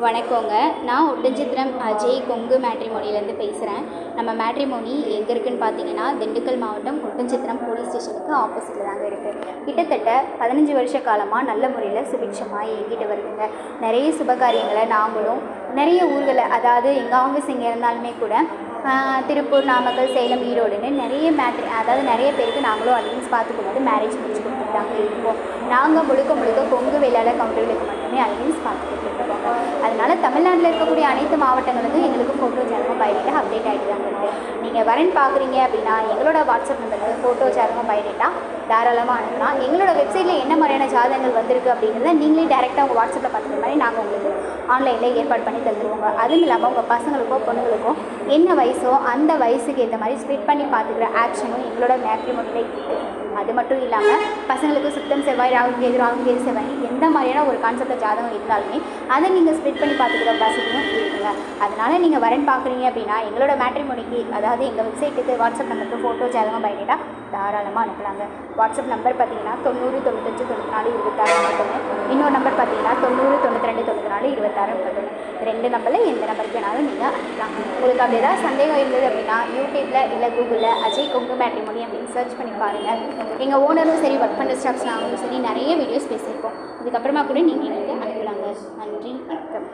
வணக்கங்க. நான் ஒட்டன்சத்திரம் அஜய் கொங்கு மேட்ரிமோனிலேருந்து பேசுகிறேன். நம்ம மேட்ரிமோனி எங்கே இருக்குதுன்னு பார்த்தீங்கன்னா, திண்டுக்கல் மாவட்டம் ஒட்டன்சத்திரம் போலீஸ் ஸ்டேஷனுக்கு ஆப்போசிட்டில் தாங்க இருக்குது. கிட்டத்தட்ட 15 வருஷ காலமாக நல்ல முறையில் சுபிட்சமாக இயங்கிட்டு வருதுங்க. நிறைய சுபகாரியங்களை நாங்களும் நிறைய ஊர்களில், அதாவது எங்கள் ஆஃபீஸ் இங்கே இருந்தாலுமே கூட திருப்பூர், நாமக்கல், சேலம், ஈரோடுன்னு நிறைய பேருக்கு நாங்களும் அலைன்ஸ் பார்த்து கொடுத்து மேரேஜ் முடிச்சு கொடுத்துட்டாங்க. இருக்கோம் நாங்கள் முழுக்க கொங்கு வேளாளர் கவுண்டர்களுக்கு மட்டுமே அலைன்ஸ் பார்த்து கொடுத்துட்ருக்கோங்க. அதனால் தமிழ்நாட்டில் இருக்கக்கூடிய அனைத்து மாவட்டங்களுக்கும் எங்களுக்கு ஃபோட்டோ ஜாதகம் பயோடேட்டா அப்டேட் ஆகிட்டு தாங்க இருக்குது. நீங்கள் வரேன்னு பார்க்குறீங்க அப்படின்னா எங்களோட வாட்ஸ்அப் நம்பருக்கு ஃபோட்டோ ஜாதகம் பயோடேட்டா தாராளமாக அனுப்பலாம். எங்களோட வெப்சைட்டில் என்ன மாதிரியான ஜாதகங்கள் வந்திருக்கு அப்படிங்கிறத நீங்களே டேரெக்டாக உங்கள் வாட்ஸ்அப்பில் பார்த்துக்கிற மாதிரி நாங்கள் உங்களுக்கு ஆன்லைனில் ஏற்பாடு பண்ணி தந்துடுவோங்க. அதுவும் இல்லாமல் உங்கள் பசங்களுக்கோ பொண்ணுங்களுக்கோ என்ன வயசோ அந்த வயசுக்கு ஏற்ற மாதிரி ஸ்ப்ளிட் பண்ணி பார்த்துக்கிற ஆக்ஷனும் எங்களோட மேட்ரிமோனியில் இருக்குது. அது மட்டும் இல்லாமல் பசங்களுக்கு சுத்தம் செவ்வாய், ராகு கேது செவ்வாய் எந்த மாதிரியான ஒரு கான்செப்டில் ஜாதகம் இருந்தாலுமே அதை நீங்கள் ஸ்ப்ளிட் பண்ணி பார்த்துக்கிற வசதியும் இருக்குங்க. அதனால் நீங்கள் வரேன்னு பார்க்குறீங்க அப்படின்னா எங்களோட மேட்ரிமோனிக்கு, அதாவது எங்கள் வெப்சைட்டுக்கு வாட்ஸ்அப் நம்பருக்கு ஃபோட்டோ ஜாதகம் பயோடேட்டா தாராளமாக அனுப்பலாங்க. வாட்ஸ்அப் நம்பர் பார்த்தீங்கன்னா 90 95 94 26 31. இன்னொரு நம்பர் பார்த்தீங்கன்னா 90 92 94 26 31. ரெண்டு நம்பரில் எந்த நம்பருக்கு வேணாலும் நீங்கள் அனுப்பலாம். உங்களுக்கு அப்படி ஏதாவது சந்தேகம் இருந்தது அப்படின்னா யூடியூப்பில் இல்லை கூகுளில் அஜய் கொங்கு மேட்ரிமோனி அப்படின்னு சர்ச் பண்ணி பாருங்கள். எங்கள் ஓனரும் சரி, ஒர்க் பண்ணுற ஸ்டாஃப்ஸ் நாங்களும் சரி நிறைய வீடியோஸ் பேசியிருக்கோம். இதுக்கப்புறமா கூட நீங்கள் அனுப்பலாங்க. நன்றி, வணக்கம்.